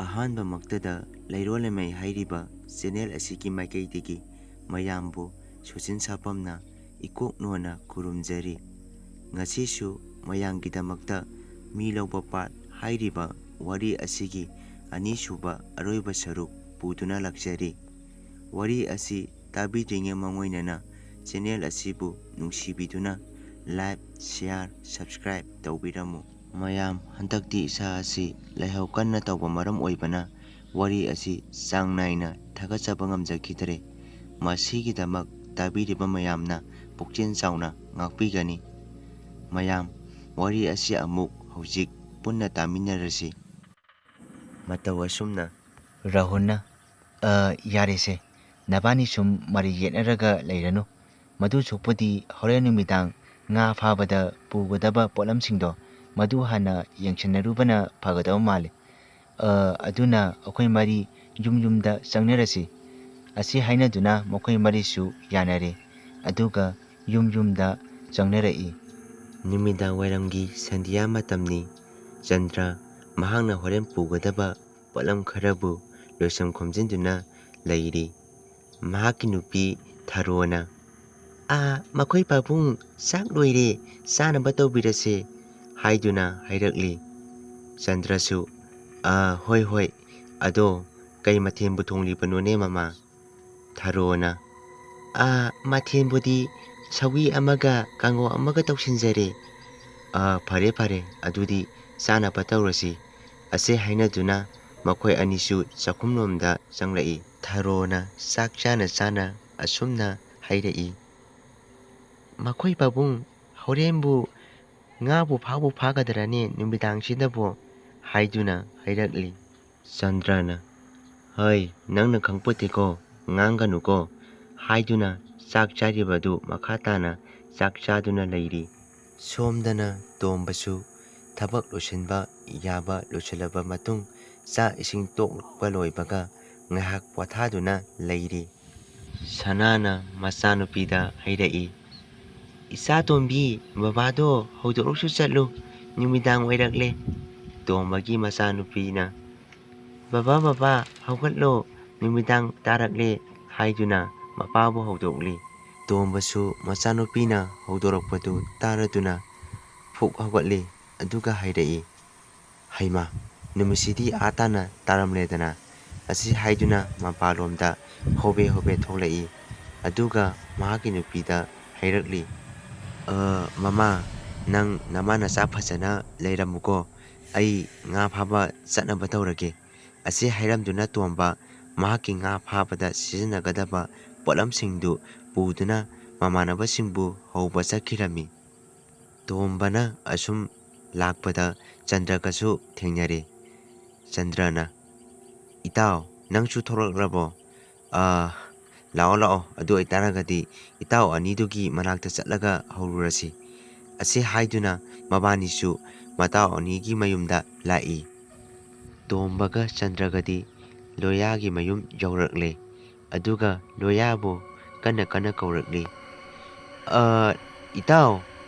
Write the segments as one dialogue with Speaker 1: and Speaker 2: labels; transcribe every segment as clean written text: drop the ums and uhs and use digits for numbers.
Speaker 1: ꯑꯍꯥꯟꯕꯃꯛꯇꯗ ꯂꯩꯔꯣꯜꯂꯩꯃꯩ ꯍꯥꯏꯔꯤꯕ ꯆꯦꯅꯦꯜ ꯑꯁꯤꯒꯤ ꯃꯥꯏꯀꯩꯗꯒꯤ ꯃꯌꯥꯝꯕꯨ ꯁꯨꯆꯤꯟ ꯁꯥꯄꯝꯅ ꯏꯀꯣꯛꯅꯣꯅ ꯈꯨꯔꯨꯝꯖꯔꯤ꯫ ꯉꯁꯤꯁꯨ ꯃꯌꯥꯝꯒꯤꯗꯃꯛꯇ ꯃꯤ ꯂꯧꯕ ꯄꯥꯠ ꯍꯥꯏꯔꯤꯕ ꯋꯥꯔꯤ ꯑꯁꯤꯒꯤ ꯑꯅꯤꯁꯨꯕ ꯑꯔꯣꯏꯕ ꯁꯔꯨꯛ ꯄꯨꯗꯨꯅ ꯂꯥꯛꯆꯔꯤ꯫ ꯋꯥꯔꯤ ꯑꯁꯤ ꯇꯥꯕꯤꯗ꯭ꯔꯤꯉꯩ ꯃꯥꯡꯑꯣꯏꯅꯅ ꯆꯦꯅꯦꯜ ꯑꯁꯤꯕꯨ ꯅꯨꯡꯁꯤꯕꯤꯗꯨꯅ ꯂꯥꯏꯛ, ꯁꯦꯌꯔ, ꯁꯕꯁꯀ꯭ꯔꯥꯏꯕ ꯇꯧꯕꯤꯔꯝꯃꯨ꯫ ꯃꯌꯥꯝ, ꯍꯟꯗꯛꯇꯤ ꯏꯁꯥ ꯑꯁꯤ ꯂꯥꯏꯍꯧ ꯀꯟꯅ ꯇꯧꯕ ꯃꯔꯝ ꯑꯣꯏꯕꯅ ꯋꯥꯔꯤ ꯑꯁꯤ ꯆꯥꯡ ꯅꯥꯏꯅ ꯊꯥꯒꯠꯆꯕ ꯉꯝꯖꯈꯤꯗ꯭ꯔꯦ꯫ ꯃꯁꯤꯒꯤꯗꯃꯛ ꯇꯥꯕꯤꯔꯤꯕ ꯃꯌꯥꯝꯅ ꯄꯨꯛꯆꯦꯜ ꯆꯥꯎꯅ ꯉꯥꯛꯄꯤꯒꯅꯤ꯫ ꯃꯌꯥꯝ, ꯋꯥꯔꯤ ꯑꯁꯤ ꯑꯃꯨꯛ ꯍꯧꯖꯤꯛ ꯄꯨꯟꯅ ꯇꯥꯃꯤꯟꯅꯔꯁꯤ꯫ ꯃꯇꯧ ꯑꯁꯨꯝꯅ
Speaker 2: ꯔꯥꯍꯨꯜꯅ ꯌꯥꯔꯦꯁꯦ, ꯅꯕꯥꯅꯤ ꯁꯨꯝ ꯃꯔꯩ ꯌꯦꯠꯅꯔꯒ ꯂꯩꯔꯅꯨ꯫ ꯃꯗꯨ ꯁꯔꯨꯛꯄꯨꯗꯤ ꯍꯣꯔꯦꯟ ꯅꯨꯃꯤꯗꯥꯡ ꯉꯥ ꯐꯥꯕꯗ ꯄꯨꯒꯗꯕ ꯄꯣꯠꯂꯝꯁꯤꯡꯗꯣ ꯃꯗꯨ ꯍꯥꯟꯅ ꯌꯦꯡꯁꯤꯟꯅꯔꯨꯕꯅ ꯐꯒꯗꯕ ꯃꯥꯜꯂꯤ꯫ ꯑꯗꯨꯅ ꯑꯩꯈꯣꯏ ꯃꯔꯤ ꯌꯨꯝ ꯌꯨꯝꯗ ꯆꯪꯅꯔꯁꯤ꯫ ꯑꯁꯤ ꯍꯥꯏꯅꯗꯨꯅ ꯃꯈꯣꯏ ꯃꯔꯤꯁꯨ ꯌꯥꯅꯔꯦ, ꯑꯗꯨꯒ ꯌꯨꯝ ꯌꯨꯝꯗ ꯆꯪꯅꯔꯛꯏ꯫
Speaker 1: ꯅꯨꯃꯤꯗꯥꯡ ꯋꯥꯏꯔꯝꯒꯤ ꯁꯟꯙꯤꯌꯥ ꯃꯇꯝꯅꯤ꯫ ꯆꯟꯗ꯭ꯔ ꯃꯍꯥꯛꯅ ꯍꯣꯔꯦꯟ ꯄꯨꯒꯗꯕ ꯄꯣꯠꯂꯝ ꯈꯔꯕꯨ ꯂꯣꯏꯁꯪ ꯈꯣꯝꯖꯤꯟꯗꯨꯅ ꯂꯩꯔꯤ꯫ ꯃꯍꯥꯛꯀꯤ ꯅꯨꯄꯤ ꯊꯥꯔꯣꯅ "ꯃꯈꯣꯏ ꯄꯥꯕꯨꯡ, ꯆꯥꯛ ꯂꯣꯏꯔꯦ, ꯆꯥꯅꯕ ꯇꯧꯕꯤꯔꯁꯦ" ꯍꯥꯏꯗꯨꯅ ꯍꯥꯏꯔꯛꯂꯤ꯫ ꯆꯟꯗ꯭ꯔꯁꯨ "ꯍꯣꯏ ꯍꯣꯏ, ꯑꯗꯣ ꯀꯩ ꯃꯊꯦꯜꯕꯨ ꯊꯣꯡꯂꯤꯕꯅꯣꯅꯦ ꯃꯃꯥ"꯫ ꯊꯥꯔꯣꯅ "ꯃꯊꯦꯜꯕꯨꯗꯤ ꯁꯧꯒ꯭ꯔꯤ ꯑꯃꯒ ꯀꯥꯡꯉꯧ ꯑꯃꯒ ꯇꯧꯁꯤꯟꯖꯔꯦ"꯫ ꯐꯔꯦ ꯐꯔꯦ, ꯑꯗꯨꯗꯤ ꯆꯥꯅꯕ ꯇꯧꯔꯁꯤ꯫ ꯑꯁꯤ ꯍꯥꯏꯅꯗꯨꯅ ꯃꯈꯣꯏ ꯑꯅꯤꯁꯨ ꯆꯥꯛꯈꯨꯝꯂꯣꯝꯗ ꯆꯪꯂꯛꯏ꯫ ꯊꯥꯔꯣꯅ ꯆꯥꯛ ꯆꯥꯅ ꯆꯥꯅ ꯑꯁꯨꯝꯅ ꯍꯥꯏꯔꯛꯏ꯫ "ꯃꯈꯣꯏ ꯄꯥꯕꯨꯡ, ꯍꯣꯔꯦꯟꯕꯨ ꯉꯥꯕꯨ ꯐꯥꯕꯨ ꯐꯥꯒꯗ꯭ꯔꯅꯦ ꯅꯨꯃꯤꯗꯥꯡꯁꯤꯗꯕꯨ" ꯍꯥꯏꯗꯨꯅ ꯍꯥꯏꯔꯛꯂꯤ꯫ ꯆꯟꯗ꯭ꯔꯅ "ꯍꯩ, ꯅꯪꯅ ꯈꯪꯄꯣꯠꯇꯦꯀꯣ, ꯉꯥꯡꯒꯅꯨꯀꯣ" ꯍꯥꯏꯗꯨꯅ ꯆꯥꯛ ꯆꯥꯔꯤꯕꯗꯨ ꯃꯈꯥ ꯇꯥꯅ ꯆꯥꯛ ꯆꯥꯗꯨꯅ ꯂꯩꯔꯤ꯫ ꯁꯣꯝꯗꯅ ꯇꯣꯝꯕꯁꯨ ꯊꯕꯛ ꯂꯣꯏꯁꯤꯟꯕ ꯌꯥꯕ ꯂꯣꯏꯁꯤꯜꯂꯕ ꯃꯇꯨꯡ ꯆꯥꯛ ꯏꯁꯤꯡ ꯇꯣꯛꯄ ꯂꯣꯏꯕꯒ ꯉꯥꯏꯍꯥꯛ ꯄꯣꯊꯥꯗꯨꯅ ꯂꯩꯔꯤ꯫ ꯁꯅꯥꯅ ꯃꯆꯥꯅꯨꯄꯤꯗ ꯍꯥꯏꯔꯛꯏ꯫ "ꯏꯆꯥꯇꯣꯝꯕꯤ, ꯕꯕꯥꯗꯣ ꯍꯧꯗꯣꯛꯂꯒꯁꯨ ꯆꯠꯂꯨ, ꯅꯨꯃꯤꯗꯥꯡ ꯑꯣꯏꯔꯛꯂꯦ"꯫ ꯇꯣꯝꯕꯒꯤ ꯃꯆꯥꯅꯨꯄꯤꯅ "ꯕꯕꯥ ꯕꯕꯥ, ꯍꯧꯒꯠꯂꯣ, ꯅꯨꯃꯤꯗꯥꯡ ꯇꯥꯔꯛꯂꯦ" ꯍꯥꯏꯗꯨꯅ ꯃꯄꯥꯕꯨ ꯍꯧꯗꯣꯛꯂꯤ꯫ ꯇꯣꯝꯕꯁꯨ ꯃꯆꯥꯅꯨꯄꯤꯅ ꯍꯧꯗꯣꯔꯛꯄꯗꯨ ꯇꯥꯔꯗꯨꯅ ꯐꯨꯛ ꯍꯧꯒꯠꯂꯤ, ꯑꯗꯨꯒ ꯍꯥꯏꯔꯛꯏ꯫ "ꯍꯩꯃꯥ, ꯅꯨꯃꯤꯠꯁꯤꯗꯤ ꯑꯥ ꯇꯥꯟꯅ ꯇꯥꯔꯝꯂꯦꯗꯅ"꯫ ꯑꯁꯤ ꯍꯥꯏꯗꯨꯅ ꯃꯄꯥꯟꯂꯣꯝꯗ ꯍꯣꯕꯦ ꯍꯣꯕꯦ ꯊꯣꯛꯂꯛꯏ꯫ ꯑꯗꯨꯒ ꯃꯍꯥꯛꯀꯤ ꯅꯨꯄꯤꯗ ꯍꯥꯏꯔꯛꯂꯤ꯫ "ꯃꯃꯥ, ꯅꯪ ꯅꯃꯥ ꯅꯆꯥ ꯐꯖꯅ ꯂꯩꯔꯝꯃꯨꯀꯣ, ꯑꯩ ꯉꯥ ꯐꯥꯕ ꯆꯠꯅꯕ ꯇꯧꯔꯒꯦ"꯫ ꯑꯁꯤ ꯍꯥꯏꯔꯝꯗꯨꯅ ꯇꯣꯝꯕ ꯃꯍꯥꯛꯀꯤ ꯉꯥ ꯐꯥꯕꯗ ꯁꯤꯖꯤꯟꯅꯒꯗꯕ ꯄꯣꯠꯂꯝꯁꯤꯡꯗꯨ ꯄꯨꯗꯨꯅ ꯃꯃꯥꯟꯅꯕꯁꯤꯡꯕꯨ ꯍꯧꯕ ꯆꯠꯈꯤꯔꯝꯃꯤ꯫ ꯇꯣꯝꯕꯅ ꯑꯁꯨꯝ ꯂꯥꯛꯄꯗ ꯆꯟꯗ꯭ꯔꯒꯁꯨ ꯊꯦꯡꯅꯔꯦ꯫ ꯆꯟꯗ꯭ꯔꯅ "ꯏꯇꯥꯎ, ꯅꯪꯁꯨ ꯊꯣꯛꯂꯛꯂꯕꯣ? ꯂꯥꯛꯑꯣ ꯂꯥꯛꯑꯣ, ꯑꯗꯨ ꯑꯣꯏꯇꯥꯔꯒꯗꯤ ꯏꯇꯥꯎ ꯑꯅꯤꯗꯨꯒꯤ ꯃꯅꯥꯛꯇ ꯆꯠꯂꯒ ꯍꯧꯔꯨꯔꯁꯤ"꯫ ꯑꯁꯤ ꯍꯥꯏꯗꯨꯅ ꯃꯕꯥꯅꯤꯁꯨ ꯃꯇꯥꯎ ꯑꯅꯤꯒꯤ ꯃꯌꯨꯝꯗ ꯂꯥꯛꯏ꯫ ꯇꯣꯝꯕꯒ ꯆꯟꯗ꯭ꯔꯒꯗꯤ ꯂꯣꯌꯥꯒꯤ ꯃꯌꯨꯝ ꯌꯧꯔꯛꯂꯦ꯫ ꯑꯗꯨꯒ ꯂꯣꯌꯥꯕꯨ ꯀꯟꯅ ꯀꯟꯅ ꯀꯧꯔꯛꯂꯤ꯫ "ꯏꯇꯥꯎ,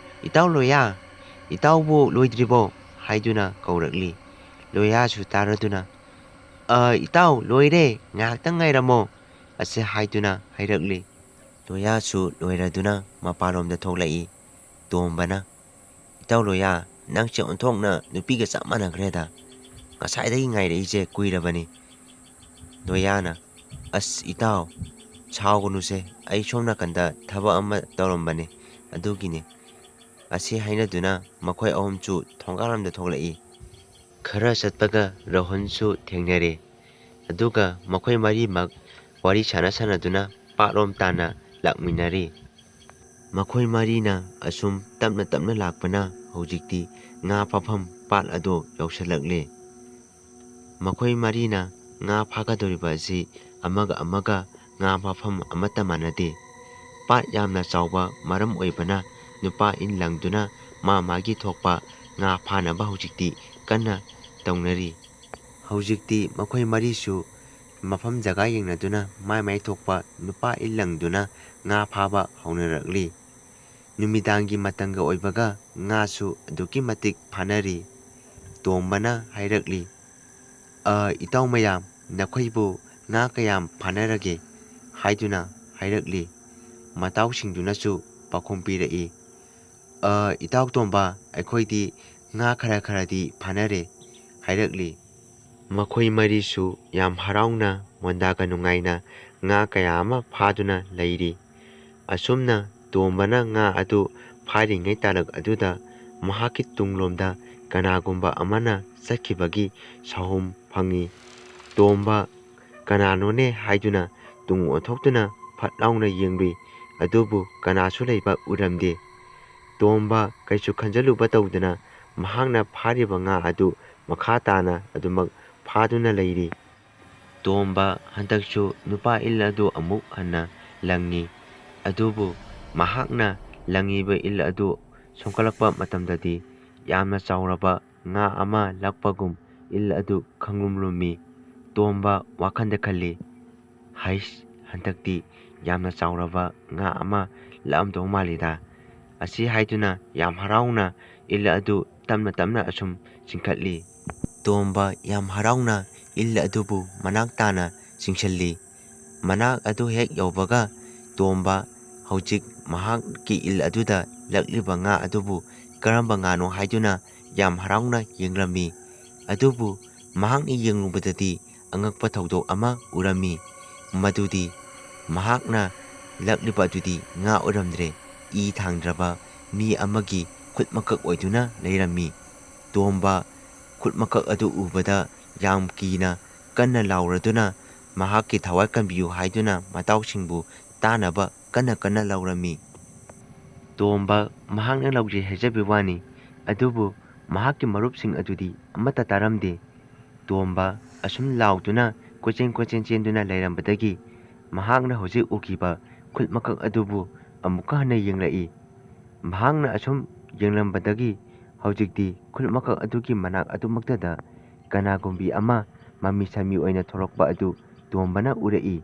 Speaker 1: ꯏꯇꯥꯎ ꯂꯣꯌꯥ, ꯏꯇꯥꯎꯕꯨ ꯂꯣꯏꯗ꯭ꯔꯤꯕꯣ" ꯍꯥꯏꯗꯨꯅ ꯀꯧꯔꯛꯂꯤ꯫ ꯂꯣꯌꯥꯁꯨ ꯇꯥꯔꯗꯨꯅ "ꯏꯇꯥꯎ ꯂꯣꯏꯔꯦ, ꯉꯥꯏꯍꯥꯛꯇꯪ ꯉꯥꯏꯔꯝꯃꯣ" ꯑꯁꯤ ꯍꯥꯏꯗꯨꯅ ꯍꯥꯏꯔꯛꯂꯤ꯫ ꯂꯣꯌꯥꯁꯨ ꯂꯣꯏꯔꯗꯨꯅ ꯃꯄꯥꯟꯂꯣꯝꯗ ꯊꯣꯛꯂꯛꯏ꯫ ꯇꯣꯝꯕꯅ "ꯏꯇꯥꯎ ꯂꯣꯌꯥ, ꯅꯪꯁꯦ ꯑꯣꯟꯊꯣꯛꯅ ꯅꯨꯄꯤꯒ ꯆꯞ ꯃꯥꯟꯅꯈ꯭ꯔꯦꯗ, ꯉꯁꯥꯏꯗꯒꯤ ꯉꯥꯏꯔꯛꯏꯁꯦ ꯀꯨꯏꯔꯕꯅꯤ"꯫ ꯂꯣꯌꯥꯅ "ꯏꯇꯥꯎ, ꯁꯥꯎꯒꯅꯨꯁꯦ, ꯑꯩ ꯁꯣꯝ ꯅꯥꯀꯟꯗ ꯊꯕꯛ ꯑꯃ ꯇꯧꯔꯝꯕꯅꯦ, ꯑꯗꯨꯒꯤꯅꯦ"꯫ ꯑꯁꯤ ꯍꯥꯏꯅꯗꯨꯅ ꯃꯈꯣꯏ ꯑꯍꯨꯝꯁꯨ ꯊꯣꯡꯒꯥꯜꯂꯣꯝꯗ ꯊꯣꯛꯂꯛꯏ꯫ ꯈꯔ ꯆꯠꯄꯒ ꯔꯥꯍꯨꯜꯁꯨ ꯊꯦꯡꯅꯔꯦ꯫ ꯑꯗꯨꯒ ꯃꯈꯣꯏ ꯃꯔꯤꯃꯛ ꯋꯥꯔꯤ ꯁꯥꯟꯅ ꯁꯥꯟꯅꯗꯨꯅ ꯄꯥꯠꯂꯣꯝ ꯇꯥꯟꯅ ꯂꯥꯛꯃꯤꯟꯅꯔꯤ꯫ ꯃꯈꯣꯏ ꯃꯔꯤꯅ ꯑꯁꯨꯝ ꯇꯞꯅ ꯇꯞꯅ ꯂꯥꯛꯄꯅ ꯍꯧꯖꯤꯛꯇꯤ ꯉꯥ ꯐꯥꯐꯝ ꯄꯥꯠ ꯑꯗꯨ ꯌꯧꯁꯤꯜꯂꯛꯂꯦ꯫ ꯃꯈꯣꯏ ꯃꯔꯤꯅ ꯉꯥ ꯐꯥꯒꯗꯧꯔꯤꯕ ꯑꯁꯤ ꯑꯃꯒ ꯑꯃꯒ ꯉꯥ ꯐꯥꯐꯝ ꯑꯃꯠꯇ ꯃꯥꯟꯅꯗꯦ꯫ ꯄꯥꯠ ꯌꯥꯝꯅ ꯆꯥꯎꯕ ꯃꯔꯝ ꯑꯣꯏꯕꯅ ꯅꯨꯄꯥ ꯏꯟ ꯂꯪꯗꯨꯅ ꯃꯥ ꯃꯥꯒꯤ ꯊꯣꯛꯄ ꯉꯥ ꯐꯥꯅꯕ ꯍꯧꯖꯤꯛꯇꯤ ꯀꯟꯅ ꯇꯧꯅꯔꯤ꯫ ꯍꯧꯖꯤꯛꯇꯤ ꯃꯈꯣꯏ ꯃꯔꯤꯁꯨ ꯃꯐꯝ ꯖꯒꯥ ꯌꯦꯡꯅꯗꯨꯅ ꯃꯥꯏ ꯃꯥꯏ ꯊꯣꯛꯄ ꯅꯨꯄꯥ ꯏꯟ ꯂꯪꯗꯨꯅ ꯉꯥ ꯐꯥꯕ ꯍꯧꯅꯔꯛꯂꯤ꯫ ꯅꯨꯃꯤꯗꯥꯡꯒꯤ ꯃꯇꯝꯒ ꯑꯣꯏꯕꯒ ꯉꯥꯁꯨ ꯑꯗꯨꯛꯀꯤ ꯃꯇꯤꯛ ꯐꯥꯅꯔꯤ꯫ ꯇꯣꯝꯕꯅ ꯍꯥꯏꯔꯛꯂꯤ꯫ ꯏꯇꯥꯎ ꯃꯌꯥꯝ ꯅꯈꯣꯏꯕꯨ ꯉꯥ ꯀꯌꯥꯝ ꯐꯥꯅꯔꯒꯦ ꯍꯥꯏꯗꯨꯅ ꯍꯥꯏꯔꯛꯂꯤ꯫ ꯃꯇꯥꯎꯁꯤꯡꯗꯨꯅꯁꯨ ꯄꯥꯎꯈꯨꯝ ꯄꯤꯔꯛꯏ, ꯏꯇꯥꯎ ꯇꯣꯝꯕ ꯑꯩꯈꯣꯏꯗꯤ ꯉꯥ ꯈꯔ ꯈꯔꯗꯤ ꯐꯥꯅꯔꯦ ꯍꯥꯏꯔꯛꯂꯤ꯫ ꯃꯈꯣꯏ ꯃꯔꯤꯁꯨ ꯌꯥꯝ ꯍꯔꯥꯎꯅ ꯃꯣꯟꯗꯥꯒ ꯅꯨꯡꯉꯥꯏꯅ ꯉꯥ ꯀꯌꯥ ꯑꯃ ꯐꯥꯗꯨꯅ ꯂꯩꯔꯤ꯫ ꯑꯁꯨꯝꯅ ꯇꯣꯝꯕꯅ ꯉꯥ ꯑꯗꯨ ꯐꯥꯔꯤꯉꯩ ꯇꯥꯂꯛ ꯑꯗꯨꯗ ꯃꯍꯥꯛꯀꯤ ꯇꯨꯡꯂꯣꯝꯗ ꯀꯅꯥꯒꯨꯝꯕ ꯑꯃꯅ ꯆꯠꯈꯤꯕꯒꯤ ꯁꯥꯍꯨꯝ ꯐꯪꯏ꯫ ꯇꯣꯝꯕ ꯀꯅꯥꯅꯣꯅꯦ ꯍꯥꯏꯗꯨꯅ ꯇꯨꯡ ꯑꯣꯟꯊꯣꯛꯇꯨꯅ ꯐꯠ ꯂꯥꯎꯅ ꯌꯦꯡꯂꯨꯏ, ꯑꯗꯨꯕꯨ ꯀꯅꯥꯁꯨ ꯂꯩꯕ ꯎꯔꯝꯗꯦ꯫ ꯇꯣꯝꯕ ꯀꯩꯁꯨ ꯈꯟꯖꯤꯜꯂꯨꯕ ꯇꯧꯗꯅ ꯃꯍꯥꯛꯅ ꯐꯥꯔꯤꯕ ꯉꯥ ꯑꯗꯨ ꯃꯈꯥ ꯇꯥꯅ ꯑꯗꯨꯃꯛ ꯐꯥꯗꯨꯅ ꯂꯩꯔꯤ꯫ ꯇꯣꯝꯕ ꯍꯟꯗꯛꯁꯨ ꯅꯨꯄꯥ ꯏꯜ ꯑꯗꯨ ꯑꯃꯨꯛ ꯍꯟꯅ ꯂꯪꯏ, ꯑꯗꯨꯕꯨ ꯃꯍꯥꯛꯅ ꯂꯪꯏꯕ ꯏꯜ ꯑꯗꯨ ꯁꯣꯟꯀꯠꯂꯛꯄ ꯃꯇꯝꯗꯗꯤ ꯌꯥꯝꯅ ꯆꯥꯎꯔꯕ ꯉꯥ ꯑꯃ ꯂꯛꯄꯒꯨꯝ ꯏꯜ ꯑꯗꯨ ꯈꯪꯂꯨꯝ ꯂꯨꯝꯃꯤ꯫ ꯇꯣꯝꯕ ꯋꯥꯈꯜꯗ ꯈꯜꯂꯤ, ꯍꯩꯁ, ꯍꯟꯗꯛꯇꯤ ꯌꯥꯝꯅ ꯆꯥꯎꯔꯕ ꯉꯥ ꯑꯃ ꯂꯛꯑꯝꯗꯧ ꯃꯥꯜꯂꯤꯗ꯫ ꯑꯁꯤ ꯍꯥꯏꯗꯨꯅ ꯌꯥꯝ ꯍꯔꯥꯎꯅ ꯏꯜ ꯑꯗꯨ ꯇꯞꯅ ꯇꯞꯅ ꯑꯁꯨꯝ ꯆꯤꯡꯈꯠꯂꯤ꯫ ꯇꯣꯝꯕ ꯌꯥꯝ ꯍꯔꯥꯎꯅ ꯏꯜ ꯑꯗꯨꯕꯨ ꯃꯅꯥꯛ ꯇꯥꯅ ꯆꯤꯡꯁꯤꯜꯂꯤ꯫ ꯃꯅꯥꯛ ꯑꯗꯨ ꯍꯦꯛ ꯌꯧꯕꯒ ꯇꯣꯝꯕ ꯍꯧꯖꯤꯛ ꯃꯍꯥꯛꯀꯤ ꯏꯜ ꯑꯗꯨꯗ ꯂꯛꯂꯤꯕ ꯉꯥ ꯑꯗꯨꯕꯨ ꯀꯔꯝꯕ ꯉꯥꯅꯣ ꯍꯥꯏꯗꯨꯅ ꯌꯥꯝ ꯍꯔꯥꯎꯅ ꯌꯦꯡꯂꯝꯃꯤ꯫ ꯑꯗꯨꯕꯨ ꯃꯍꯥꯛꯅ ꯌꯦꯡꯂꯨꯕꯗꯗꯤ ꯑꯉꯛꯄ ꯊꯧꯗꯣꯛ ꯑꯃ ꯎꯔꯝꯃꯤ, ꯃꯗꯨꯗꯤ ꯃꯍꯥꯛꯅ ꯂꯛꯂꯤꯕ ꯑꯗꯨꯗꯤ ꯉꯥ ꯑꯣꯏꯔꯝꯗ꯭ꯔꯦ, ꯏ ꯊꯥꯡꯗ꯭ꯔꯕ ꯃꯤ ꯑꯃꯒꯤ ꯈꯨꯠ ꯃꯀꯛ ꯑꯣꯏꯗꯨꯅ ꯂꯩꯔꯝꯃꯤ꯫ ꯇꯣꯝꯕ ꯈꯨꯠ ꯃꯀꯛ ꯑꯗꯨ ꯎꯕꯗ ꯌꯥꯝ ꯀꯤꯅ ꯀꯟꯅ ꯂꯥꯎꯔꯗꯨꯅ ꯃꯍꯥꯛꯀꯤ ꯊꯋꯥꯏ ꯀꯟꯕꯤꯌꯨ ꯍꯥꯏꯗꯨꯅ ꯃꯇꯥꯎꯁꯤꯡꯕꯨ ꯇꯥꯅꯕ ꯀꯟꯅ ꯀꯟꯅ ꯂꯥꯎꯔꯝꯃꯤ꯫ ꯇꯣꯝꯕ ꯃꯍꯥꯛꯅ ꯂꯥꯎꯖꯩ ꯍꯥꯏꯖꯕꯩ ꯋꯥꯅꯤ, ꯑꯗꯨꯕꯨ ꯃꯍꯥꯛꯀꯤ ꯃꯔꯨꯞꯁꯤꯡ ꯑꯗꯨꯗꯤ ꯑꯃꯠꯇ ꯇꯥꯔꯝꯗꯦ꯫ ꯇꯣꯝꯕ ꯑꯁꯨꯝ ꯂꯥꯎꯗꯨꯅ ꯀꯣꯏꯆꯦꯟ ꯀꯣꯏꯆꯦꯟ ꯆꯦꯟꯗꯨꯅ ꯂꯩꯔꯝꯕꯗꯒꯤ ꯃꯍꯥꯛꯅ ꯍꯧꯖꯤꯛ ꯎꯈꯤꯕ ꯈꯨꯠ ꯃꯀꯛ ꯑꯗꯨꯕꯨ ꯑꯃꯨꯛꯀ ꯍꯟꯅ ꯌꯦꯡꯂꯛꯏ꯫ ꯃꯍꯥꯛꯅ ꯑꯁꯨꯝ ꯌꯦꯡꯂꯝꯕꯗꯒꯤ ꯍꯧꯖꯤꯛꯇꯤ ꯈꯨꯠ ꯃꯀꯛ ꯑꯗꯨꯒꯤ ꯃꯅꯥꯛ ꯑꯗꯨꯃꯛꯇꯗ ꯀꯅꯥꯒꯨꯝꯕꯤ ꯑꯃ ꯃꯃꯤ ꯁꯥꯃꯤ ꯑꯣꯏꯅ ꯊꯣꯔꯛꯄ ꯑꯗꯨ ꯇꯣꯝꯕꯅ ꯎꯔꯛꯏ꯫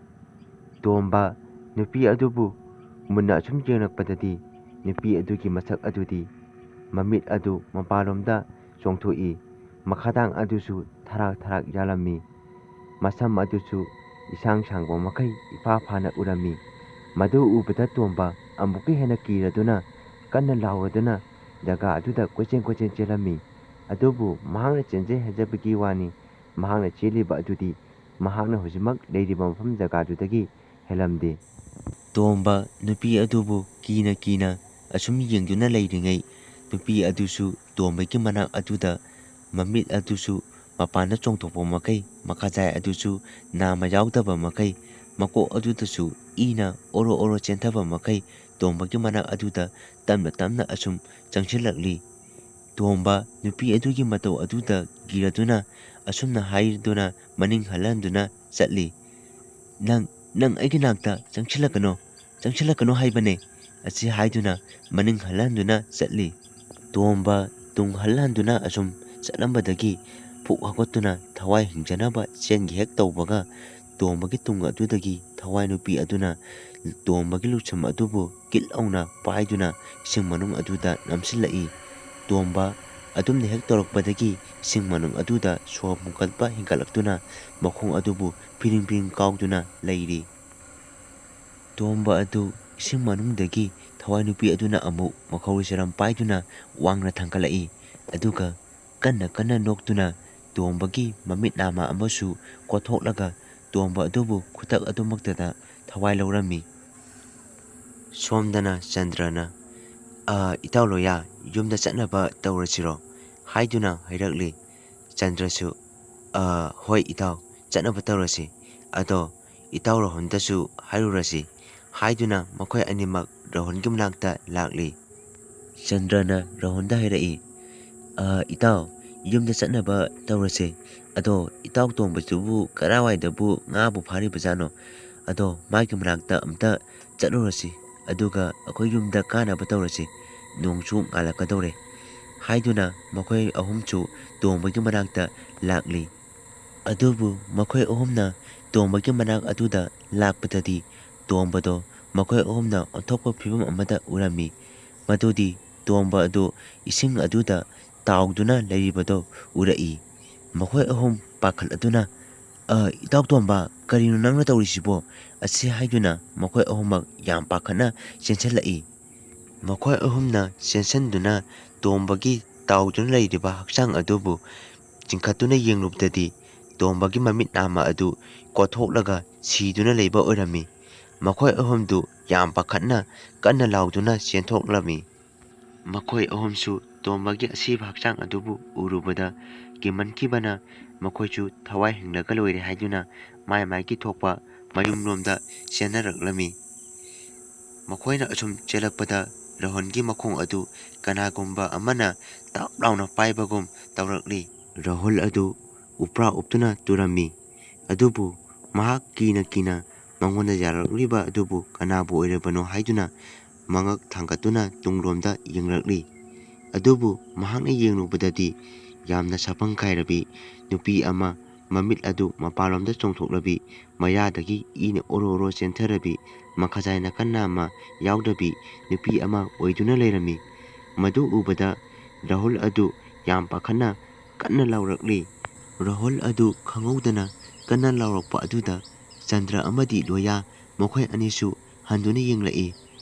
Speaker 1: ꯇꯣꯝꯕ ꯅꯨꯄꯤ ꯑꯗꯨꯕꯨ ꯃꯨꯟꯅ ꯑꯁꯨꯝ ꯌꯦꯡꯂꯛꯄꯗꯗꯤ ꯅꯨꯄꯤ ꯑꯗꯨꯒꯤ ꯃꯁꯛ ꯑꯗꯨꯗꯤ ꯃꯃꯤꯠ ꯑꯗꯨ ꯃꯄꯥꯟꯂꯣꯝꯗ ꯆꯣꯡꯊꯣꯛꯏ, ꯃꯈꯥꯗꯥꯡ ꯑꯗꯨꯁꯨ ꯊꯔꯥꯛ ꯊꯔꯥꯛ ꯌꯥꯜꯂꯝꯃꯤ, ꯃꯁꯝ ꯑꯗꯨꯁꯨ ꯏꯁꯥꯡ ꯁꯥꯡꯕ ꯃꯈꯩ ꯏꯐꯥ ꯐꯥꯅ ꯎꯔꯝꯃꯤ꯫ ꯃꯗꯨ ꯎꯕꯗ ꯇꯣꯝꯕ ꯑꯃꯨꯛꯀ ꯍꯦꯟꯅ ꯀꯤꯔꯗꯨꯅ ꯀꯟꯅ ꯂꯥꯎꯔꯗꯨꯅ ꯖꯒꯥ ꯑꯗꯨꯗ ꯀꯣꯏꯆꯦꯟ ꯀꯣꯏꯆꯦꯟ ꯆꯦꯜꯂꯝꯃꯤ꯫ ꯑꯗꯨꯕꯨ ꯃꯍꯥꯛꯅ ꯆꯦꯟꯖꯩ ꯍꯥꯏꯖꯕꯒꯤ ꯋꯥꯅꯤ, ꯃꯍꯥꯛꯅ ꯆꯦꯜꯂꯤꯕ ꯑꯗꯨꯗꯤ ꯃꯍꯥꯛꯅ ꯍꯧꯖꯤꯛꯃꯛ ꯂꯩꯔꯤꯕ ꯃꯐꯝ ꯖꯒꯥꯗꯨꯗꯒꯤ ꯍꯦꯜꯂꯝꯗꯦ꯫ ꯇꯣꯝꯕ ꯅꯨꯄꯤ ꯑꯗꯨꯕꯨ ꯀꯤꯅ ꯀꯤꯅ ꯑꯁꯨꯝ ꯌꯦꯡꯗꯨꯅ ꯂꯩꯔꯤꯉꯩ ꯅꯨꯄꯤ ꯑꯗꯨꯁꯨ ꯇꯣꯝꯕꯒꯤ ꯃꯅꯥꯛ ꯑꯗꯨꯗ ꯃꯃꯤꯠ ꯑꯗꯨꯁꯨ ꯃꯄꯥꯟꯗ ꯆꯣꯡꯊꯣꯛꯄ ꯃꯈꯩ, ꯃꯈꯥꯖꯥꯏ ꯑꯗꯨꯁꯨ ꯅꯥꯝꯃ ꯌꯥꯎꯗꯕ ꯃꯈꯩ, ꯃꯀꯣꯛ ꯑꯗꯨꯗꯁꯨ ꯏꯅ ꯑꯣꯔꯣ ꯑꯣꯔꯣ ꯆꯦꯟꯊꯕ ꯃꯈꯩ ꯇꯣꯝꯕꯒꯤ ꯃꯅꯥꯛ ꯑꯗꯨꯗ ꯇꯞꯅ ꯇꯞꯅ ꯑꯁꯨꯝ ꯆꯪꯁꯤꯜꯂꯛꯂꯤ꯫ ꯇꯣꯝꯕ ꯅꯨꯄꯤ ꯑꯗꯨꯒꯤ ꯃꯇꯧ ꯑꯗꯨꯗ ꯀꯤꯔꯗꯨꯅ ꯑꯁꯨꯝꯅ ꯍꯥꯏꯗꯨꯅ ꯃꯅꯤꯡ ꯍꯜꯍꯟꯗꯨꯅ ꯆꯠꯂꯤ, ꯅꯪ ꯑꯩꯒꯤ ꯅꯥꯛꯇ ꯆꯪꯁꯤꯜꯂꯛꯀꯅꯣ ꯍꯥꯏꯕꯅꯦ꯫ ꯑꯁꯤ ꯍꯥꯏꯗꯨꯅ ꯃꯅꯤꯡ ꯍꯜꯍꯟꯗꯨꯅ ꯆꯠꯂꯤ꯫ ꯇꯣꯝꯕ ꯇꯨꯡ ꯍꯜꯍꯟꯗꯨꯅ ꯑꯁꯨꯝ ꯆꯠꯂꯝꯕꯗꯒꯤ ꯐꯨꯛ ꯍꯧꯒꯠꯇꯨꯅ ꯊꯋꯥꯏ ꯍꯤꯡꯖꯅꯕ ꯆꯦꯟꯒꯦ ꯍꯦꯛ ꯇꯧꯕꯒ ꯇꯣꯝꯕꯒꯤ ꯇꯨꯡ ꯑꯗꯨꯗꯒꯤ ꯊꯋꯥꯏ ꯅꯨꯄꯤ ꯑꯗꯨꯅ ꯇꯣꯝꯕꯒꯤ ꯂꯨꯆꯝ ꯑꯗꯨꯕꯨ ꯀꯤꯠ ꯂꯥꯎꯅ ꯄꯥꯏꯗꯨꯅ ꯏꯁꯤꯡ ꯃꯅꯨꯡ ꯑꯗꯨꯗ ꯅꯝꯁꯤꯜꯂꯛꯏ꯫ ꯇꯣꯝꯕ ꯑꯗꯨꯝꯅ ꯍꯦꯛ ꯇꯧꯔꯛꯄꯗꯒꯤ ꯏꯁꯤꯡ ꯃꯅꯨꯡ ꯑꯗꯨꯗ ꯁꯣꯔ ꯍꯣꯟꯒꯠꯄ ꯍꯦꯟꯒꯠꯂꯛꯇꯨꯅ ꯃꯈꯣꯡ ꯑꯗꯨꯕꯨ ꯐꯤꯔꯤꯡ ꯐꯤꯔꯤꯡ ꯀꯥꯎꯗꯨꯅ ꯂꯩꯔꯤ꯫ ꯇꯣꯝꯕ ꯑꯗꯨ ꯏꯁꯤꯡ ꯃꯅꯨꯡꯗꯒꯤ ꯊꯋꯥꯏ ꯅꯨꯄꯤ ꯑꯗꯨꯅ ꯑꯃꯨꯛ ꯃꯈꯧꯔꯤ ꯆꯔꯝ ꯄꯥꯏꯗꯨꯅ ꯋꯥꯡꯅ ꯊꯥꯡꯒꯠꯂꯛꯏ, ꯑꯗꯨꯒ ꯀꯟꯅ ꯀꯟꯅ ꯅꯣꯛꯇꯨꯅ ꯇꯣꯝꯕꯒꯤ ꯃꯃꯤꯠ ꯅꯥꯝꯃ ꯑꯃꯁꯨ ꯀꯣꯠꯊꯣꯛꯂꯒ ꯇꯣꯝꯕ ꯑꯗꯨꯕꯨ ꯈꯨꯗꯛ ꯑꯗꯨꯃꯛꯇꯗ ꯊꯋꯥꯏ ꯂꯧꯔꯝꯃꯤ꯫ ꯁꯣꯝꯗꯅ ꯆꯟꯗ꯭ꯔꯅ ꯏꯇꯥꯎ ꯂꯣꯌꯥ, ꯌꯨꯝꯗ ꯆꯠꯅꯕ ꯇꯧꯔꯁꯤꯔꯣ ꯍꯥꯏꯗꯨꯅ ꯍꯥꯏꯔꯛꯂꯤ꯫ ꯆꯟꯗ꯭ꯔꯁꯨ ꯍꯣꯏ ꯏꯇꯥꯎ, ꯆꯠꯅꯕ ꯇꯧꯔꯁꯤ, ꯑꯗꯣ ꯏꯇꯥꯎ ꯔꯣꯍꯟꯗꯁꯨ ꯍꯥꯏꯔꯨꯔꯁꯤ ꯍꯥꯏꯗꯨꯅ ꯃꯈꯣꯏ ꯑꯅꯤꯃꯛ ꯔꯣꯍꯟꯒꯤ ꯃꯅꯥꯛꯇ ꯂꯥꯛꯂꯤ꯫ ꯆꯟꯗ꯭ꯔꯅ ꯔꯣꯍꯟꯗ ꯍꯥꯏꯔꯛꯏ, ꯏꯇꯥꯎ, ꯌꯨꯝꯗ ꯆꯠꯅꯕ ꯇꯧꯔꯁꯦ, ꯑꯗꯣ ꯏꯇꯥꯎ ꯇꯣꯝꯕꯗꯨꯕꯨ ꯀꯔꯥꯏꯋꯥꯏꯗꯕꯨ ꯉꯥꯕꯨ ꯐꯥꯔꯤꯕꯖꯥꯠꯅꯣ, ꯑꯗꯣ ꯃꯥꯒꯤ ꯃꯅꯥꯛꯇ ꯑꯝꯇ ꯆꯠꯂꯨꯔꯁꯤ, ꯑꯗꯨꯒ ꯑꯩꯈꯣꯏ ꯌꯨꯝꯗ ꯀꯥꯅꯕ ꯇꯧꯔꯁꯤ, ꯅꯣꯡꯁꯨ ꯉꯥꯜꯂꯛꯀꯗꯧꯔꯦ ꯍꯥꯏꯗꯨꯅ ꯃꯈꯣꯏ ꯑꯍꯨꯝꯁꯨ ꯇꯣꯝꯕꯒꯤ ꯃꯅꯥꯛꯇ ꯂꯥꯛꯂꯤ꯫ ꯑꯗꯨꯕꯨ ꯃꯈꯣꯏ ꯑꯍꯨꯝꯅ ꯇꯣꯝꯕꯒꯤ ꯃꯅꯥꯛ ꯑꯗꯨꯗ ꯂꯥꯛꯄꯗꯗꯤ ꯇꯣꯝꯕꯗꯣ ꯃꯈꯣꯏ ꯑꯍꯨꯝꯅ ꯑꯣꯟꯊꯣꯛꯄ ꯐꯤꯕꯝ ꯑꯃꯗ ꯎꯔꯝꯃꯤ, ꯃꯗꯨꯗꯤ ꯇꯣꯝꯕ ꯑꯗꯨ ꯏꯁꯤꯡ ꯑꯗꯨꯗ ꯇꯥꯎꯗꯨꯅ ꯂꯩꯔꯤꯕꯗꯣ ꯎꯔꯛꯏ꯫ ꯃꯈꯣꯏ ꯑꯍꯨꯝ ꯄꯥꯈꯠꯂꯗꯨꯅ ꯏꯇꯥꯎ ꯇꯣꯝꯕ ꯀꯔꯤꯅꯣ ꯅꯪꯅ ꯇꯧꯔꯤꯁꯤꯕꯣ ꯑꯁꯤ ꯍꯥꯏꯗꯨꯅ ꯃꯈꯣꯏ ꯑꯍꯨꯝꯃꯛ ꯌꯥꯝ ꯄꯥꯈꯠꯅ ꯆꯦꯟꯁꯤꯜꯂꯛꯏ꯫ ꯃꯈꯣꯏ ꯑꯍꯨꯝꯅ ꯆꯦꯟꯁꯤꯟꯗꯨꯅ ꯇꯣꯝꯕꯒꯤ ꯇꯥꯎꯗꯨꯅ ꯂꯩꯔꯤꯕ ꯍꯛꯆꯥꯡ ꯑꯗꯨꯕꯨ ꯆꯤꯡꯈꯠꯇꯨꯅ ꯌꯦꯡꯂꯨꯕꯗꯗꯤ ꯇꯣꯝꯕꯒꯤ ꯃꯃꯤꯠ ꯅꯥꯝꯃ ꯑꯗꯨ ꯀꯣꯠꯊꯣꯛꯂꯒ ꯁꯤꯗꯨꯅ ꯂꯩꯕ ꯑꯣꯏꯔꯝꯃꯤ꯫ ꯃꯈꯣꯏ ꯑꯍꯨꯝꯗꯨ ꯌꯥꯝ ꯄꯥꯈꯠꯅ ꯀꯟꯅ ꯂꯥꯎꯗꯨꯅ ꯆꯦꯟꯊꯣꯛꯂꯝꯃꯤ꯫ ꯃꯈꯣꯏ ꯑꯍꯨꯝꯁꯨ ꯇꯣꯝꯕꯒꯤ ꯑꯁꯤꯕ ꯍꯛꯆꯥꯡ ꯑꯗꯨꯕꯨ ꯎꯔꯨꯕꯗ ꯀꯤꯃꯟꯈꯤꯕꯅ ꯃꯈꯣꯏꯁꯨ ꯊꯋꯥꯏ ꯍꯤꯡꯂꯒ ꯂꯣꯏꯔꯦ ꯍꯥꯏꯗꯨꯅ ꯃꯥꯏ ꯃꯥꯏꯒꯤ ꯊꯣꯛꯄ ꯃꯌꯨꯝꯂꯣꯝꯗ ꯆꯦꯟꯅꯔꯛꯂꯝꯃꯤ꯫ ꯃꯈꯣꯏꯅ ꯑꯁꯨꯝ ꯆꯦꯜꯂꯛꯄꯗ ꯔꯥꯍꯨꯜꯒꯤ ꯃꯈꯣꯡ ꯑꯗꯨ ꯀꯅꯥꯒꯨꯝꯕ ꯑꯃꯅ ꯇꯥꯞ ꯂꯥꯎꯅ ꯄꯥꯏꯕꯒꯨꯝ ꯇꯧꯔꯛꯂꯤ꯫ ꯔꯥꯍꯨꯜ ꯑꯗꯨ ꯎꯞ꯭ꯔꯥ ꯎꯞꯇꯨꯅ ꯇꯨꯔꯝꯃꯤ꯫ ꯑꯗꯨꯕꯨ ꯃꯍꯥꯛ ꯀꯤꯅ ꯀꯤꯅ ꯃꯉꯣꯟꯗ ꯌꯥꯔꯛꯂꯤꯕ ꯑꯗꯨꯕꯨ ꯀꯅꯥꯕꯨ ꯑꯣꯏꯔꯕꯅꯣ ꯍꯥꯏꯗꯨꯅ ꯃꯉꯛ ꯊꯥꯡꯒꯠꯇꯨꯅ ꯇꯨꯡꯂꯣꯝꯗ ꯌꯦꯡꯂꯛꯂꯤ꯫ ꯑꯗꯨꯕꯨ ꯃꯍꯥꯛꯅ ꯌꯦꯡꯂꯨꯕꯗꯗꯤ ꯌꯥꯝꯅ ꯁꯥꯐꯪ ꯀꯥꯏꯔꯕꯤ ꯅꯨꯄꯤ ꯑꯃ, ꯃꯃꯤꯠ ꯑꯗꯨ ꯃꯄꯥꯟꯂꯣꯝꯗ ꯆꯣꯡꯊꯣꯛꯂꯕꯤ, ꯃꯌꯥꯗꯒꯤ ꯏꯅ ꯑꯣꯔꯣ ꯑꯣꯔꯣ ꯆꯦꯟꯊꯔꯕꯤ, ꯃꯈꯖꯥꯏ ꯅꯥꯀꯟ ꯅꯥꯝꯃ ꯌꯥꯎꯗꯕꯤ ꯅꯨꯄꯤ ꯑꯃ ꯑꯣꯏꯗꯨꯅ ꯂꯩꯔꯝꯃꯤ꯫ ꯃꯗꯨ ꯎꯕꯗ ꯔꯥꯍꯨꯜ ꯑꯗꯨ ꯌꯥꯝ ꯄꯥꯈꯠꯅ ꯀꯟꯅ ꯂꯥꯎꯔꯛꯂꯤ꯫ ꯔꯥꯍꯨꯜ ꯑꯗꯨ ꯈꯪꯍꯧꯗꯅ ꯀꯟꯅ ꯂꯥꯎꯔꯛꯄ ꯑꯗꯨꯗ ꯆꯟꯗ꯭ꯔ ꯑꯃꯗꯤ ꯂꯣꯌꯥ ꯃꯈꯣꯏ ꯑꯅꯤꯁꯨ ꯍꯟꯗꯨꯅ ꯌꯦꯡꯂꯛꯏ꯫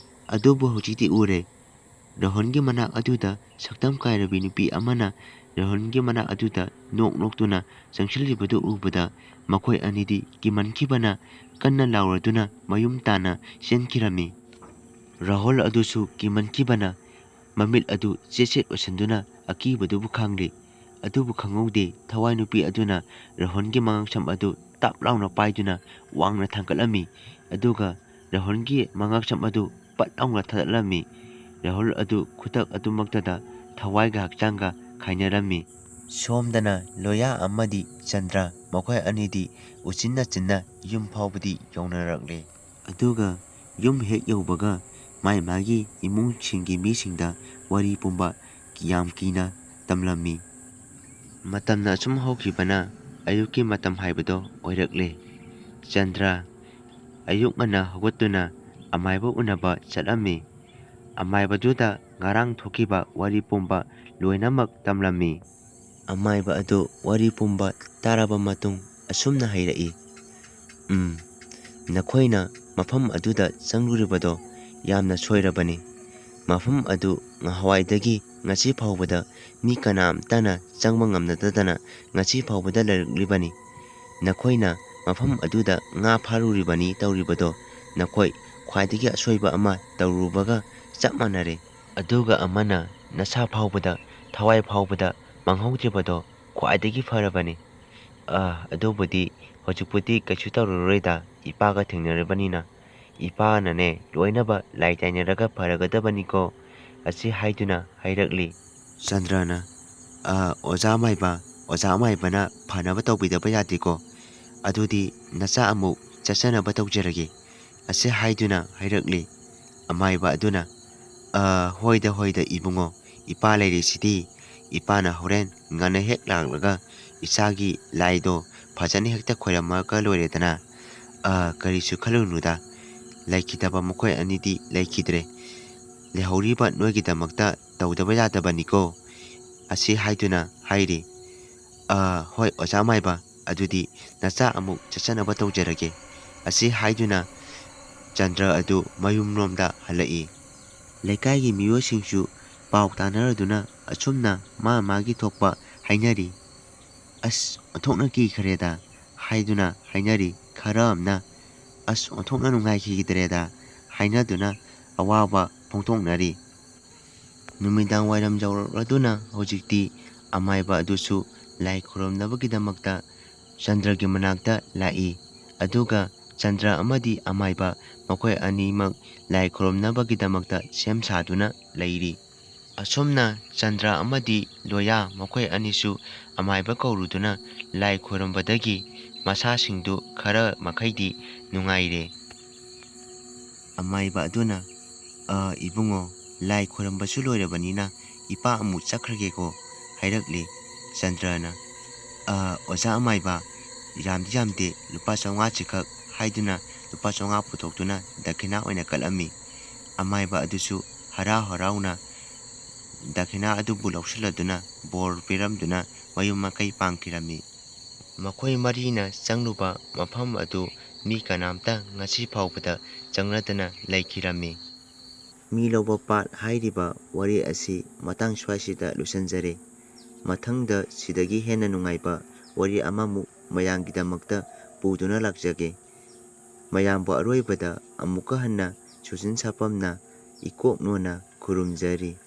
Speaker 1: ꯑꯗꯨꯕꯨ ꯍꯧꯖꯤꯛꯇꯤ ꯎꯔꯦ꯫ ꯔꯥꯍꯨꯜꯒꯤ ꯃꯅꯥꯛ ꯑꯗꯨꯗ ꯁꯛꯇꯝ ꯀꯥꯏꯔꯕꯤ ꯅꯨꯄꯤ ꯑꯃꯅ ꯔꯥꯍꯨꯜꯒꯤ ꯃꯅꯥꯛ ꯑꯗꯨꯗ ꯅꯣꯛ ꯅꯣꯛꯇꯨꯅ ꯆꯪꯁꯤꯜꯂꯤꯕꯗꯨ ꯎꯕꯗ ꯃꯈꯣꯏ ꯑꯅꯤꯗꯤ ꯀꯤꯃꯟꯈꯤꯕꯅ ꯀꯟꯅ ꯂꯥꯎꯔꯗꯨꯅ ꯃꯌꯨꯝ ꯇꯥꯟꯅ ꯆꯦꯟꯈꯤꯔꯝꯃꯤ꯫ ꯔꯥꯍꯨꯜ ꯑꯗꯨꯁꯨ ꯀꯤꯃꯟꯈꯤꯕꯅ ꯃꯃꯤꯠ ꯑꯗꯨ ꯆꯦꯠ ꯆꯦꯠ ꯑꯣꯏꯁꯤꯟꯗꯨꯅ ꯑꯀꯤꯕꯗꯨꯕꯨ ꯈꯥꯡꯂꯤ꯫ ꯑꯗꯨꯕꯨ ꯈꯪꯍꯧꯗꯦ ꯊꯋꯥꯏ ꯅꯨꯄꯤ ꯑꯗꯨꯅ ꯔꯥꯍꯨꯜꯒꯤ ꯃꯉꯛꯁꯝ ꯑꯗꯨ ꯇꯥꯞ ꯂꯥꯎꯅ ꯄꯥꯏꯗꯨꯅ ꯋꯥꯡꯅ ꯊꯥꯡꯒꯠꯂꯝꯃꯤ꯫ ꯑꯗꯨꯒ ꯔꯥꯍꯨꯜꯒꯤ ꯃꯉꯛꯁꯝ ꯑꯗꯨ ꯄꯠ ꯂꯥꯎꯅ ꯊꯥꯗꯠꯂꯝꯃꯤ꯫ ꯔꯥꯍꯨꯜ ꯑꯗꯨ ꯈꯨꯗꯛ ꯑꯗꯨꯃꯛꯇꯗ ꯊꯋꯥꯏꯒ ꯍꯛꯆꯥꯡꯒ ꯈꯥꯏꯅꯔꯝꯃꯤ꯫ ꯁꯣꯝꯗꯅ ꯂꯣꯌꯥ ꯑꯃꯗꯤ ꯆꯟꯗ꯭ꯔ ꯃꯈꯣꯏ ꯑꯅꯤꯗꯤ ꯎꯆꯤꯟꯅꯆꯤꯟꯅ ꯌꯨꯝ ꯐꯥꯎꯕꯗꯤ ꯌꯧꯅꯔꯛꯂꯦ꯫ ꯑꯗꯨꯒ ꯌꯨꯝ ꯍꯦꯛ ꯌꯧꯕꯒ ꯃꯥꯏ ꯃꯥꯒꯤ ꯏꯃꯨꯡꯁꯤꯡꯒꯤ ꯃꯤꯁꯤꯡꯗ ꯋꯥꯔꯤ ꯄꯨꯝꯕ ꯌꯥꯝ ꯀꯤꯅ ꯇꯝꯂꯝꯃꯤ꯫ ꯃꯇꯝꯅ ꯑꯁꯨꯝ ꯍꯧꯈꯤꯕꯅ ꯑꯌꯨꯛꯀꯤ ꯃꯇꯝ ꯍꯥꯏꯕꯗꯣ ꯑꯣꯏꯔꯛꯂꯦ꯫ ꯆꯟꯗ꯭ꯔ ꯑꯌꯨꯛ ꯉꯟꯅ ꯍꯧꯒꯠꯇꯨꯅ ꯑꯃꯥꯏꯕ ꯎꯅꯕ ꯆꯠꯂꯝꯃꯤ꯫ ꯑꯃꯥꯏꯕꯗꯨꯗ ꯉꯔꯥꯡ ꯊꯣꯛꯈꯤꯕ ꯋꯥꯔꯤ ꯄꯨꯝꯕ ꯂꯣꯏꯅꯃꯛ ꯇꯝꯂꯝꯃꯤ꯫ ꯑꯃꯥꯏꯕ ꯑꯗꯨ ꯋꯥꯔꯤ ꯄꯨꯝꯕ ꯇꯥꯔꯕ ꯃꯇꯨꯡ ꯑꯁꯨꯝꯅ ꯍꯥꯏꯔꯛꯏ꯫ ꯅꯈꯣꯏꯅ ꯃꯐꯝ ꯑꯗꯨꯗ ꯆꯪꯂꯨꯔꯤꯕꯗꯣ ꯌꯥꯝꯅ ꯁꯣꯏꯔꯕꯅꯤ꯫ ꯃꯐꯝ ꯑꯗꯨ ꯉꯍꯥꯟꯋꯥꯏꯗꯒꯤ ꯉꯁꯤ ꯐꯥꯎꯕꯗ ꯃꯤ ꯀꯅꯥꯝꯇꯅ ꯆꯪꯕ ꯉꯝꯅꯗꯗꯅ ꯉꯁꯤ ꯐꯥꯎꯕꯗ ꯂꯩꯔꯛꯂꯤꯕꯅꯤ꯫ ꯅꯈꯣꯏꯅ ꯃꯐꯝ ꯑꯗꯨꯗ ꯉꯥ ꯐꯥꯔꯨꯔꯤꯕꯅꯤ ꯇꯧꯔꯤꯕꯗꯣ ꯅꯈꯣꯏ ꯈ꯭ꯋꯥꯏꯗꯒꯤ ꯑꯁꯣꯏꯕ ꯑꯃ ꯇꯧꯔꯨꯕꯒ ꯆꯞ ꯃꯥꯟꯅꯔꯦ꯫ ꯑꯗꯨꯒ ꯑꯃꯅ ꯅꯁꯥ ꯐꯥꯎꯕꯗ ꯊꯋꯥꯏ ꯐꯥꯎꯕꯗ ꯃꯥꯡꯍꯧꯗ꯭ꯔꯤꯕꯗꯣ ꯈ꯭ꯋꯥꯏꯗꯒꯤ ꯐꯔꯕꯅꯤ꯫ ꯑꯗꯨꯕꯨꯗꯤ ꯍꯧꯖꯤꯛꯄꯨꯗꯤ ꯀꯩꯁꯨ ꯇꯧꯔꯔꯣꯏꯗ ꯏꯄꯥꯒ ꯊꯦꯡꯅꯔꯕꯅꯤꯅ꯫ ꯏꯄꯥꯅꯅꯦ ꯂꯣꯏꯅꯕ ꯂꯥꯏ ꯇꯥꯏꯅꯔꯒ ꯐꯔꯒꯗꯕꯅꯤꯀꯣ ꯑꯁꯤ ꯍꯥꯏꯗꯨꯅ ꯍꯥꯏꯔꯛꯂꯤ꯫ ꯆꯟꯗ꯭ꯔꯅ ꯑꯣꯖꯥ ꯑꯃꯥꯏꯕ, ꯑꯣꯖꯥ ꯑꯃꯥꯏꯕꯅ ꯐꯅꯕ ꯇꯧꯕꯤꯗꯕ ꯌꯥꯗꯦꯀꯣ꯫ ꯑꯗꯨꯗꯤ ꯅꯆꯥ ꯑꯃꯨꯛ ꯆꯠꯆꯅꯕ ꯇꯧꯖꯔꯒꯦ ꯑꯁꯤ ꯍꯥꯏꯗꯨꯅ ꯍꯥꯏꯔꯛꯂꯤ꯫ ꯑꯃꯥꯏꯕ ꯑꯗꯨꯅ ꯍꯣꯏꯗ ꯍꯣꯏꯗ ꯏꯕꯨꯡꯉꯣ, ꯏꯄꯥ ꯂꯩꯔꯤꯁꯤꯗꯤ ꯏꯄꯥꯅ ꯍꯣꯔꯦꯟ ꯉꯟꯅ ꯍꯦꯛ ꯂꯥꯛꯂꯒ ꯏꯆꯥꯒꯤ ꯂꯥꯏꯗꯣ ꯐꯖꯅ ꯍꯦꯛꯇ ꯈꯣꯏꯔꯝꯃꯒ ꯂꯣꯏꯔꯦꯗꯅ꯫ ꯀꯔꯤꯁꯨ ꯈꯜꯂꯨꯅꯨꯗ, ꯂꯩꯈꯤꯗꯕ ꯃꯈꯣꯏ ꯑꯅꯤꯗꯤ ꯂꯩꯈꯤꯗ꯭ꯔꯦ, ꯂꯩꯍꯧꯔꯤꯕ ꯅꯣꯏꯒꯤꯗꯃꯛꯇ ꯇꯧꯗꯕ ꯌꯥꯗꯕꯅꯤꯀꯣ ꯑꯁꯤ ꯍꯥꯏꯗꯨꯅ ꯍꯥꯏꯔꯤ꯫ ꯍꯣꯏ ꯑꯣꯖꯥ ꯑꯃꯥꯏꯕ, ꯑꯗꯨꯗꯤ ꯅꯆꯥ ꯑꯃꯨꯛ ꯆꯠꯆꯅꯕ ꯇꯧꯖꯔꯒꯦ ꯑꯁꯤ ꯍꯥꯏꯗꯨꯅ ꯆꯟꯗ꯭ꯔ ꯑꯗꯨ ꯃꯌꯨꯝꯂꯣꯝꯗ ꯍꯜꯂꯛꯏ꯫ ꯂꯩꯀꯥꯏꯒꯤ ꯃꯤꯑꯣꯏꯁꯤꯡꯁꯨ ꯄꯥꯎ ꯇꯥꯅꯔꯗꯨꯅ ꯑꯁꯨꯝꯅ ꯃꯥ ꯃꯥꯒꯤ ꯊꯣꯛꯄ ꯍꯥꯏꯅꯔꯤ꯫ ꯑꯁ ꯑꯣꯟꯊꯣꯛꯅ ꯀꯤꯈ꯭ꯔꯦꯗ ꯍꯥꯏꯗꯨꯅ ꯍꯥꯏꯅꯔꯤ꯫ ꯈꯔ ꯑꯃꯅ ꯑꯁ ꯑꯣꯟꯊꯣꯛꯅ ꯅꯨꯡꯉꯥꯏꯈꯤꯗ꯭ꯔꯦꯗ ꯍꯥꯏꯅꯗꯨꯅ ꯑꯋꯥꯕ ꯐꯣꯡꯗꯣꯛꯅꯔꯤ꯫ ꯅꯨꯃꯤꯗꯥꯡ ꯋꯥꯏꯔꯝ ꯌꯧꯔꯛꯂꯗꯨꯅ ꯍꯧꯖꯤꯛꯇꯤ ꯑꯃꯥꯏꯕ ꯑꯗꯨꯁꯨ ꯂꯥꯏ ꯈꯨꯔꯨꯝꯅꯕꯒꯤꯗꯃꯛꯇ ꯆꯟꯗ꯭ꯔꯒꯤ ꯃꯅꯥꯛꯇ ꯂꯥꯛꯏ꯫ ꯑꯗꯨꯒ ꯆꯟꯗ꯭ꯔ ꯑꯃꯗꯤ ꯑꯃꯥꯏꯕ ꯃꯈꯣꯏ ꯑꯅꯤꯃꯛ ꯂꯥꯏ ꯈꯨꯔꯨꯝꯅꯕꯒꯤꯗꯃꯛꯇ ꯁꯦꯝ ꯁꯥꯗꯨꯅ ꯂꯩꯔꯤ꯫ ꯑꯁꯨꯝꯅ ꯆꯟꯗ꯭ꯔ ꯑꯃꯗꯤ ꯂꯣꯌꯥ ꯃꯈꯣꯏ ꯑꯅꯤꯁꯨ ꯑꯃꯥꯏꯕ ꯀꯧꯔꯨꯗꯨꯅ ꯂꯥꯏ ꯈꯨꯔꯨꯝꯕꯗꯒꯤ ꯃꯁꯥꯁꯤꯡꯗꯨ ꯈꯔ ꯃꯈꯩꯗꯤ ꯅꯨꯡꯉꯥꯏꯔꯦ꯫ ꯑꯃꯥꯏꯕ ꯑꯗꯨꯅ ꯏꯕꯨꯡꯉꯣ, ꯂꯥꯏ ꯈꯨꯔꯨꯝꯕꯁꯨ ꯂꯣꯏꯔꯕꯅꯤꯅ ꯏꯄꯥ ꯑꯃꯨꯛ ꯆꯠꯈ꯭ꯔꯒꯦꯀꯣ ꯍꯥꯏꯔꯛꯂꯤ꯫ ꯆꯟꯗ꯭ꯔꯅ ꯑꯣꯖꯥ ꯑꯃꯥꯏꯕ, ꯌꯥꯝꯗꯤ ꯌꯥꯝꯗꯦ, ꯂꯨꯄꯥ 500ꯈꯛ ꯍꯥꯏꯗꯨꯅ ꯂꯨꯄꯥ 500 ꯄꯨꯊꯣꯛꯇꯨꯅ ꯗꯈꯤꯅꯥ ꯑꯣꯏꯅ ꯀꯠꯂꯝꯃꯤ꯫ ꯑꯃꯥꯏꯕ ꯑꯗꯨꯁꯨ ꯍꯔꯥꯎ ꯍꯔꯥꯎꯅ ꯗꯈꯤꯅꯥ ꯑꯗꯨꯕꯨ ꯂꯧꯁꯤꯜꯂꯗꯨꯅ ꯕꯣꯔ ꯄꯤꯔꯝꯗꯨꯅ ꯃꯌꯨꯝ ꯃꯀꯩ ꯄꯥꯡꯈꯤꯔꯝꯃꯤ꯫ ꯃꯈꯣꯏ ꯃꯔꯤꯅ ꯆꯪꯂꯨꯕ ꯃꯐꯝ ꯑꯗꯨ ꯃꯤ ꯀꯅꯥꯝꯇ ꯉꯁꯤ ꯐꯥꯎꯕꯗ ꯆꯪꯅꯗꯅ ꯂꯩꯈꯤꯔꯝꯃꯤ꯫ ꯃꯤ ꯂꯧꯕ ꯄꯥꯠ ꯍꯥꯏꯔꯤꯕ ꯋꯥꯔꯤ ꯑꯁꯤ ꯃꯇꯥꯡ ꯁ꯭ꯋꯥꯏꯁꯤꯗ ꯂꯣꯏꯁꯤꯟꯖꯔꯦ꯫ ꯃꯊꯪꯗ ꯁꯤꯗꯒꯤ ꯍꯦꯟꯅ ꯅꯨꯡꯉꯥꯏꯕ ꯋꯥꯔꯤ ꯑꯃꯃꯨꯛ ꯃꯌꯥꯝꯒꯤꯗꯃꯛꯇ ꯄꯨꯗꯨꯅ ꯂꯥꯛꯆꯒꯦ꯫ ꯃꯌꯥꯝꯕꯨ ꯑꯔꯣꯏꯕꯗ ꯑꯃꯨꯛꯀ ꯍꯟꯅ ꯁꯨꯖꯤꯟ ꯁꯥꯄꯝꯅ ꯏꯀꯣꯛꯅꯣꯅ ꯈꯨꯔꯨꯝꯖꯔꯤ꯫